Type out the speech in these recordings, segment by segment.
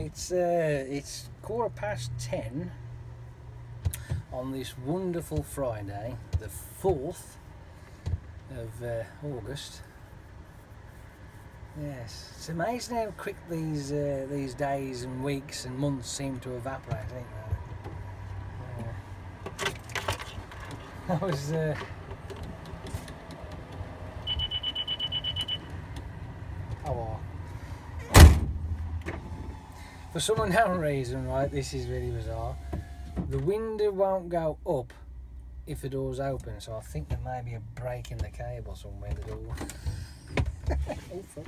It's 10:15 on this wonderful Friday, the 4th of August. Yes, it's amazing how quick these days and weeks and months seem to evaporate, ain't they? I was for some unknown reason, right, this is really bizarre, the window won't go up if the door's open, so I think there may be a break in the cable somewhere in the door. Oh fuck.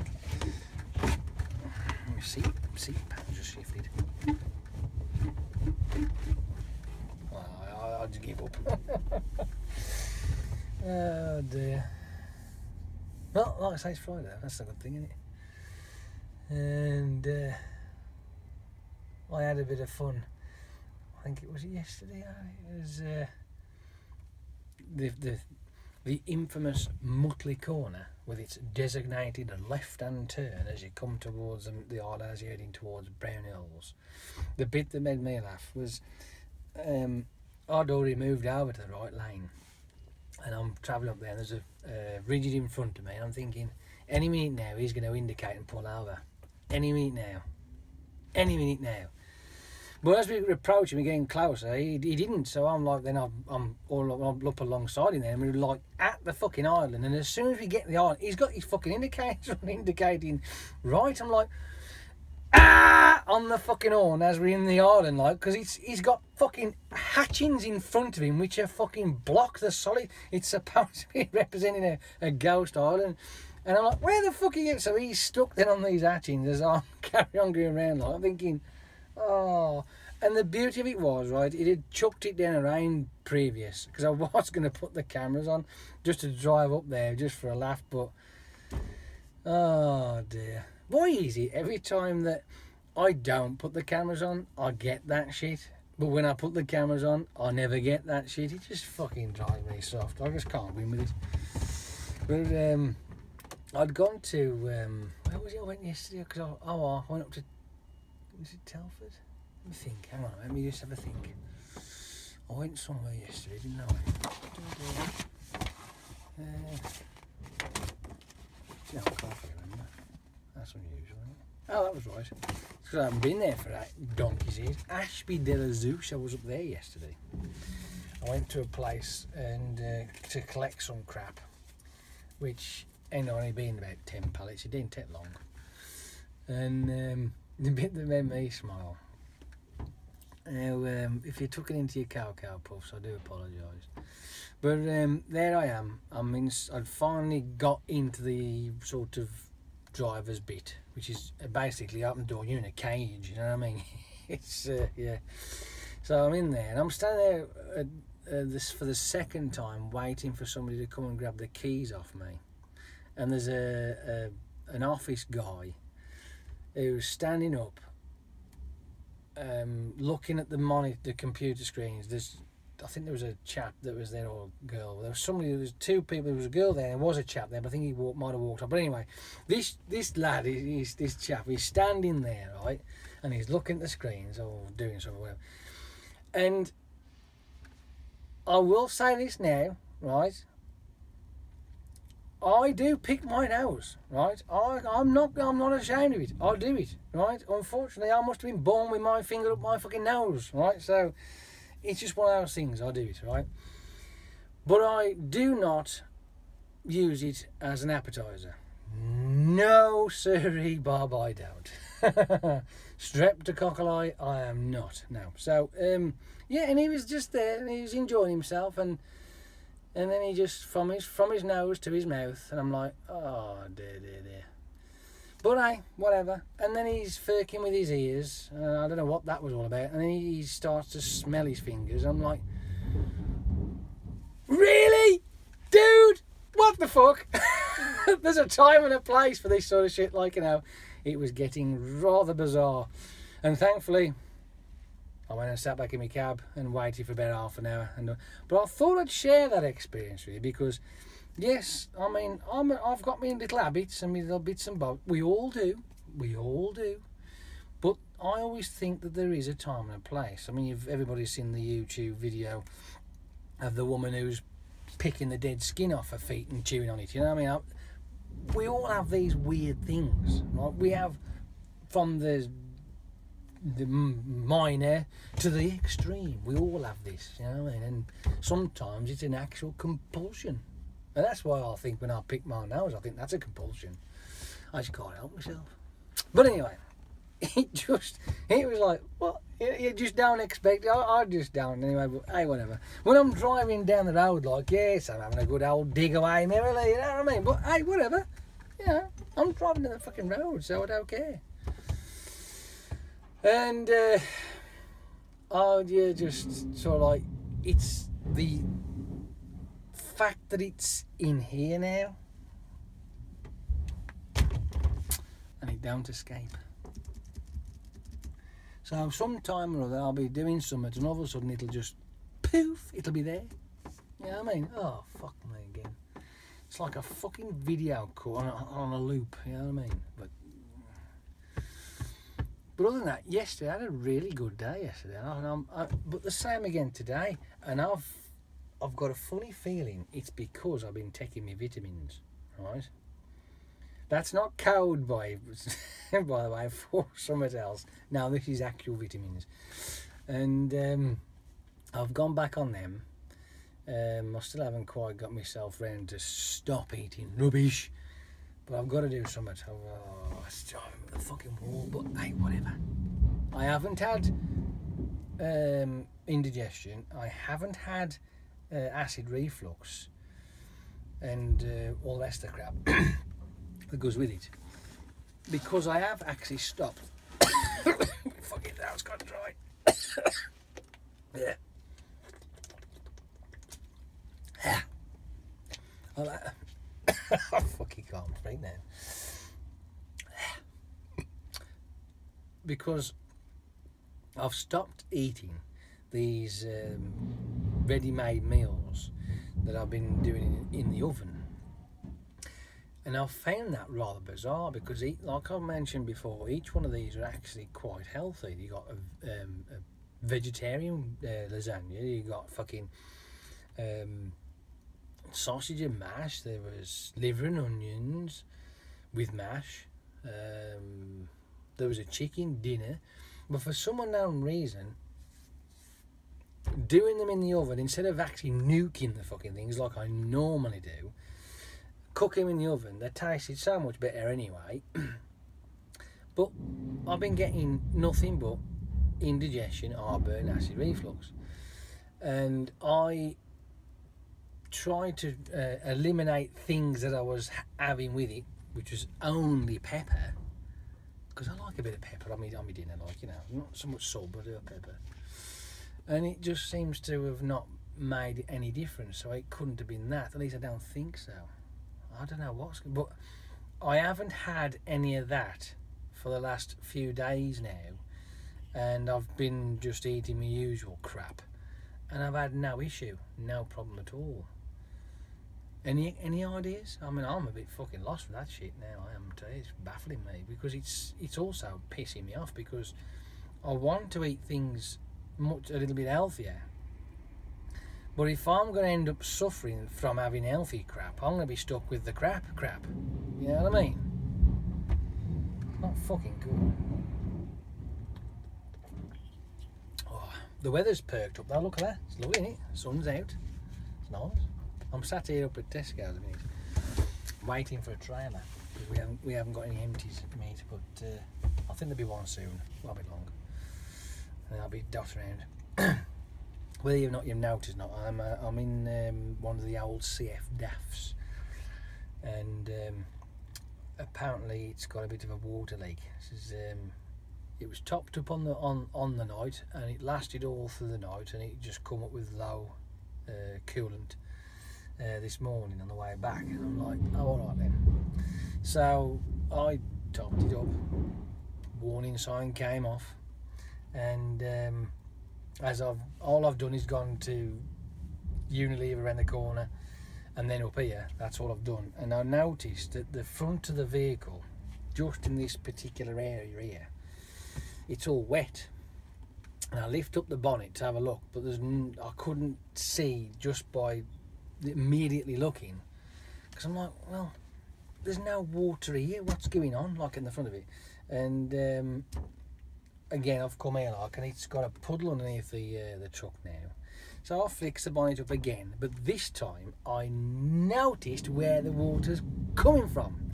Seat pan just shifted. Well, I'll just give up. Oh dear. Well, like I say, it's Friday, that's a good thing, isn't it? And I had a bit of fun. I think it was yesterday. It was the infamous Mutley Corner with its designated left-hand turn as you come towards the island, as you're heading towards Brown Hills. The bit that made me laugh was I'd already moved over to the right lane, and I'm travelling up there, and there's a rigid in front of me, and I'm thinking, any minute now he's going to indicate and pull over. Any minute now. Any minute now. But as we were approaching, we're getting closer, he didn't, so I'm like, then I'm up alongside him there, and we were like at the fucking island, and as soon as we get to the island, he's got his fucking indicators indicating right. I'm like, ah, on the fucking horn as we're in the island, like, because he's got fucking hatchings in front of him which are fucking block the solid. It's supposed to be representing a ghost island. And I'm like, where the fuck are you? So he's stuck then on these hatchings as I carry on going around, like, I'm thinking, oh. And the beauty of it was, right, it had chucked it down a rain previous, because I was going to put the cameras on just to drive up there just for a laugh, but oh dear. Why is it every time that I don't put the cameras on, I get that shit, but when I put the cameras on, I never get that shit? It just fucking drives me soft. I just can't win with it. But I'd gone to where was it? I went yesterday, because I went up to, was it Telford? Let me think. Hang on, let me just have a think. I went somewhere yesterday, didn't I? No, I can't remember. That's unusual, isn't it? Oh, that was right. It's because I haven't been there for donkey's years. Ashby de la Zouch. I was up there yesterday. I went to a place and to collect some crap, which ended only being about 10 pallets. It didn't take long. And the bit that made me smile. Now, if you took it into your cow puffs, I do apologise. But there I am. I'd finally got into the sort of driver's bit, which is basically open door. You're in a cage, you know what I mean? It's yeah. So I'm in there, and I'm standing there for the second time, waiting for somebody to come and grab the keys off me. And there's an office guy who's standing up, looking at the computer screens. I think there was a chap that was there, or a girl. There was two people. There was a girl there, and there was a chap there, but I think he might have walked up. But anyway, this lad, this chap, he's standing there, right, and he's looking at the screens or doing something, whatever. And I will say this now, right? I do pick my nose, right? I'm not ashamed of it. I do it, right? Unfortunately, I must have been born with my finger up my fucking nose, right? So it's just one of those things. I do it, right? But I do not use it as an appetizer. No, sirree, Bob, I don't. Streptococci, I am not. No. So yeah, and he was just there, and he was enjoying himself, and then he just, from his nose to his mouth, and I'm like, oh dear. But hey, whatever. And then he's firking with his ears, I don't know what that was all about, and then he starts to smell his fingers. I'm like, really? Dude, what the fuck? There's a time and a place for this sort of shit, like, you know. It was getting rather bizarre. And thankfully, I went and sat back in my cab and waited for about half an hour. But I thought I'd share that experience with you because, yes, I mean, I've got my little habits and my little bits and bobs. We all do. But I always think that there is a time and a place. I mean, everybody's seen the YouTube video of the woman who's picking the dead skin off her feet and chewing on it. You know what I mean? We all have these weird things. Right? We have from the minor to the extreme. We all have this, you know what I mean? And sometimes it's an actual compulsion. And that's why I think when I pick my nose, I think that's a compulsion. I just can't help myself. But anyway, it was like, what? You just don't expect it. I just don't anyway, but hey, whatever. When I'm driving down the road, like, yes, I'm having a good old dig away merrily, you know what I mean? But hey, whatever. You know, I'm driving down the fucking road, so I don't care. And yeah, just sort of like, it's the fact that it's in here now, and it don't escape. So sometime or other I'll be doing something and all of a sudden it'll just poof, it'll be there. You know what I mean? Oh, fuck me again. It's like a fucking video call on a loop, you know what I mean? But other than that, yesterday I had a really good day yesterday, but the same again today. And I've got a funny feeling it's because I've been taking my vitamins, right? That's not code by the way for something else. Now this is actual vitamins, and I've gone back on them. I still haven't quite got myself round to stop eating rubbish. But I've got to do something. Oh, it's driving me the fucking wall. But hey, whatever. I haven't had indigestion. I haven't had acid reflux and all the rest of the crap that goes with it. Because I have actually stopped. Fucking throat's got dry. Yeah. I fucking can't speak now. Because I've stopped eating these ready-made meals that I've been doing in the oven. And I've found that rather bizarre because, like I mentioned before, each one of these are actually quite healthy. You got a vegetarian lasagna, you got fucking sausage and mash, there was liver and onions with mash, there was a chicken dinner, but for some unknown reason, doing them in the oven, instead of actually nuking the fucking things like I normally do, cook them in the oven, they tasted so much better anyway. But I've been getting nothing but indigestion, heartburn, acid reflux, and I tried to eliminate things that I was having with it, which was only pepper, because I like a bit of pepper on my dinner, like, you know, not so much salt, but pepper. And it just seems to have not made any difference, so it couldn't have been that. At least I don't think so. I don't know what's, but I haven't had any of that for the last few days now, and I've been just eating my usual crap, and I've had no issue, no problem at all. Any ideas? I mean, I'm a bit fucking lost with that shit now. I am. It's baffling me because it's also pissing me off because I want to eat things a little bit healthier. But if I'm going to end up suffering from having healthy crap, I'm going to be stuck with the crap. You know what I mean? Not fucking good. Oh, the weather's perked up though. Look at that. It's lovely, isn't it? The sun's out. It's nice. I'm sat here up at Tesco's a minute, waiting for a trailer because we haven't got any empties meat, but I think there'll be one soon. Won't be long, and I'll be dot around. Whether you've noticed, I'm in one of the old CF DAFs, and apparently it's got a bit of a water leak. This is, it was topped up on the night, and it lasted all through the night, and it just come up with low coolant this morning on the way back, and I'm like, oh, all right then. So I topped it up, warning sign came off, and all I've done is gone to Unilever around the corner and then up here. That's all I've done, and I noticed that the front of the vehicle, just in this particular area here, it's all wet. And I lift up the bonnet to have a look, but I couldn't see just by immediately looking, because I'm like, well, there's no water here, what's going on, like in the front of it. And again, I've come here like, and it's got a puddle underneath the truck now. So I fix the bonnet up again, but this time I noticed where the water's coming from.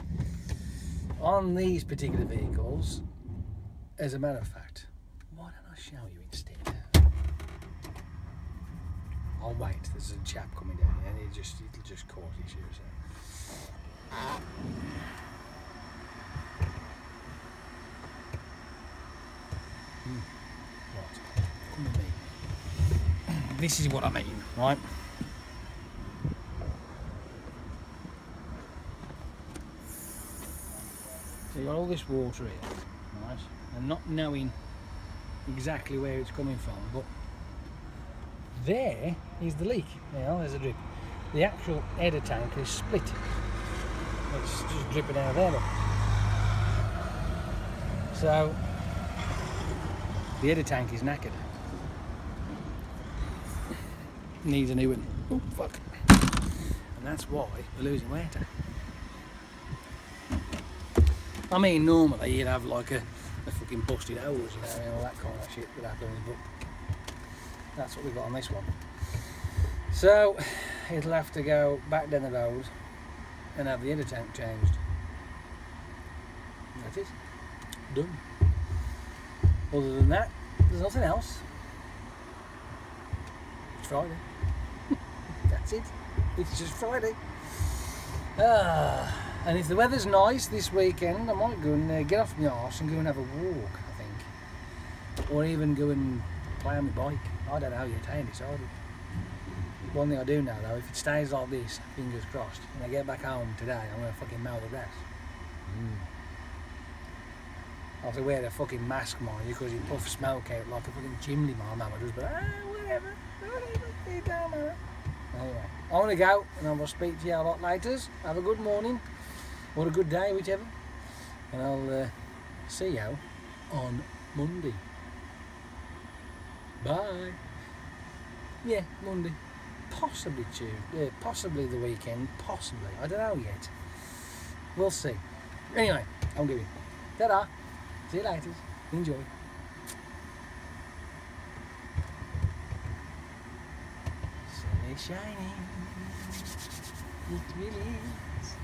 On these particular vehicles, as a matter of fact, why don't I show you instead? I'll wait, there's a chap coming down here and it'll just cause issues. Right, come with me. This is what I mean, right? So you've got all this water here, right? And not knowing exactly where it's coming from, but there is the leak. Now there's a drip. The actual header tank is split. It's just dripping out of there. Look. So the header tank is knackered. Needs a new one. Oh fuck! And that's why we're losing water. I mean, normally you'd have like a fucking busted hose, you know, and all that kind of shit that happens, but that's what we've got on this one. So it'll have to go back down the road and have the header tank changed. That's it. Done. Other than that, there's nothing else. It's Friday. That's it. It's just Friday. And if the weather's nice this weekend, I might go and get off my arse and go and have a walk, I think. Or even go and play on my bike. I don't know yet, I ain't decided. One thing I do know though, if it stays like this, fingers crossed, when I get back home today, I'm going to fucking mow the grass. I have to wear a fucking mask, mind you, because you puff smoke out like a fucking chimney, my mama does, but whatever, it don't matter. Anyway, I want to go, and I will speak to you a lot later. Have a good morning, or a good day, whichever, and I'll see you on Monday. Bye. Yeah, Monday. Possibly Tuesday, possibly the weekend, possibly. I don't know yet. We'll see. Anyway, I'm going. Ta-da. See you later. Enjoy. Sun is shining. It really is.